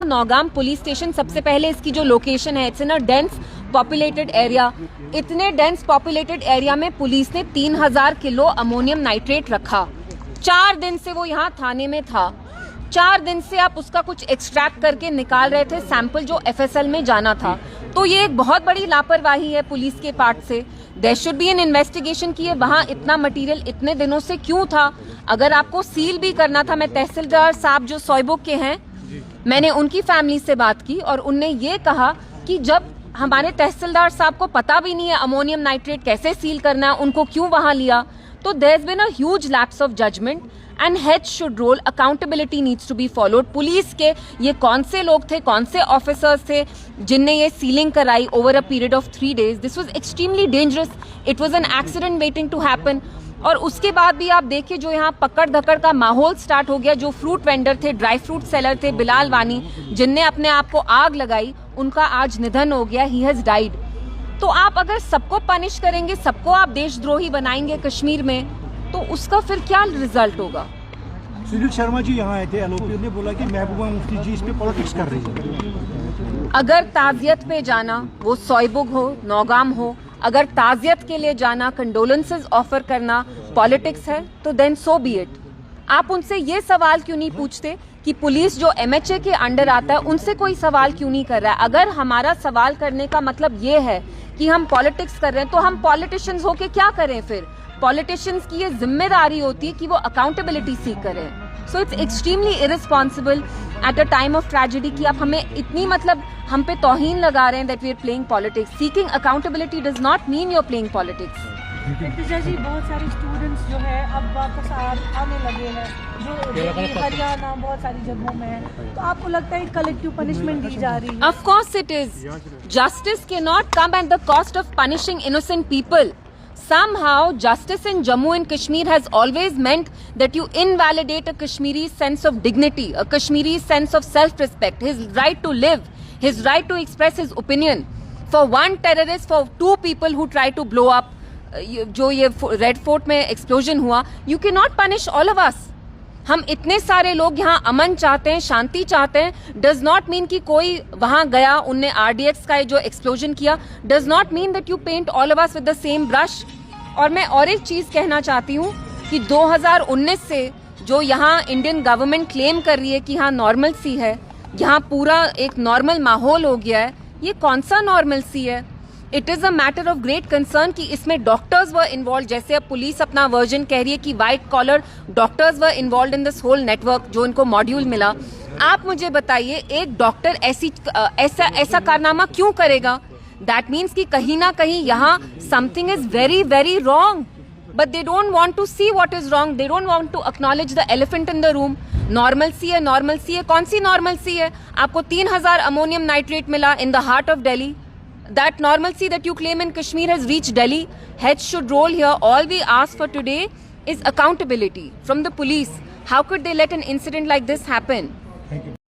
Nowgam police station सबसे पहले इसकी जो लोकेशन है, it's in a dense populated area. इतने डेंस पॉपुलेटेड एरिया में पुलिस ने 3000 किलो अमोनियम नाइट्रेट रखा। 4 दिन से वो यहाँ थाने में था। 4 दिन से आप उसका कुछ एक्सट्रैक्ट करके निकाल रहे थे सैंपल जो एफएसएल में जाना था। तो ये एक बहुत बड़ी लापरवाही है पुलिस के पार्ट से। There should be an investigation की वहाँ इतना मटेरियल इतने दिनों से क्यों था। अगर आपको सील भी करना था, मैं तहसीलदार साहब जो सोयबुक के हैं, मैंने उनकी फैमिली से बात की और उनने ये कहा कि जब हमारे तहसीलदार साहब को पता भी नहीं है अमोनियम नाइट्रेट कैसे सील करना है, उनको क्यों वहां लिया। तो there has been a huge lapse of judgement and head should roll, accountability needs to be followed. Police के ये कौन से लोग थे, कौन से ऑफिसर्स थे जिनने ये सीलिंग कराई over a period of 3 days। This was extremely dangerous, it was an accident waiting to happen. और उसके बाद भी आप देखिए जो यहाँ पकड़ धकड़ का माहौल स्टार्ट हो गया। जो फ्रूट वेंडर थे, ड्राई फ्रूट सेलर थे, बिलाल वानी, जिनने अपने आप को आग लगाई, उनका आज निधन हो गया, ही हैज डाइड। तो आप अगर सबको पनिश करेंगे, सबको आप देशद्रोही बनाएंगे कश्मीर में, तो उसका फिर क्या रिजल्ट होगा। सुनील शर्मा जी यहाँ आए थे, एलओपी ने बोला कि महबूबा मुफ्ती जी इस पे पॉलिटिक्स कर रही है। अगर ताजियत पे जाना, वो सोयबुग हो, नौगाम हो, अगर ताजियत के लिए जाना, कंडोलेंसेस ऑफर करना पॉलिटिक्स है, तो देन सो बी इट। आप उनसे ये सवाल क्यों नहीं पूछते कि पुलिस जो एमएचए के अंडर आता है उनसे कोई सवाल क्यों नहीं कर रहा है। अगर हमारा सवाल करने का मतलब ये है कि हम पॉलिटिक्स कर रहे हैं, तो हम पॉलिटिशियंस होके क्या करें फिर। पॉलिटिशियंस की ये जिम्मेदारी होती है कि वो अकाउंटेबिलिटी सीख करें। So it's extremely irresponsible at a time of tragedy कि आप हमें इतनी हम पे तौहीन लगा रहे हैं that we are playing politics. Seeking accountability does not mean you are playing politics. जी बहुत सारे स्टूडेंट्स जो है अब वापस आने लगे हैं, जो हरियाणा बहुत सारी जगहों में है, तो आपको लगता है कलेक्टिव पनिशमेंट दी जा रही है? Of course it is. Justice can not come at the cost of punishing innocent people. Somehow, justice in Jammu and Kashmir has always meant that you invalidate a Kashmiri's sense of dignity, a Kashmiri's sense of self-respect, his right to live, his right to express his opinion. For one terrorist, for 2 people who try to blow up, जो ये red fort में explosion हुआ, you cannot punish all of us. हम इतने सारे लोग यहाँ अमन चाहते हैं, शांति चाहते हैं। डज नॉट मीन कि कोई वहां गया, उनने RDX का जो एक्सप्लोजन किया, does not mean that you paint all of us with the same brush. और मैं और एक चीज कहना चाहती हूँ कि 2019 से जो यहाँ इंडियन गवर्नमेंट क्लेम कर रही है कि यहाँ नॉर्मल सी है, यहाँ पूरा एक नॉर्मल माहौल हो गया है, ये कौन सा नॉर्मल सी है। It is a matter of great concern कि इसमें डॉक्टर्स वर इन्वॉल्व। जैसे अब पुलिस अपना वर्जन कह रही है कि white collar doctors were involve in this whole network, जो इनको मॉड्यूल मिला। आप मुझे बताइए, एक डॉक्टर ऐसा कारनामा क्यों करेगा। दैट मीन्स कि कहीं ना कहीं यहाँ something is very very wrong, but they don't want to see what is wrong. They don't want to acknowledge the elephant in the room. Normal सी है, नॉर्मल सी है, कौन सी नॉर्मल सी है। आपको 3000 अमोनियम नाइट्रेट मिला in the heart of Delhi. That normalcy that you claim in Kashmir has reached Delhi. Heads should roll here. All we ask for today is accountability from the police. How could they let an incident like this happen? Thank you.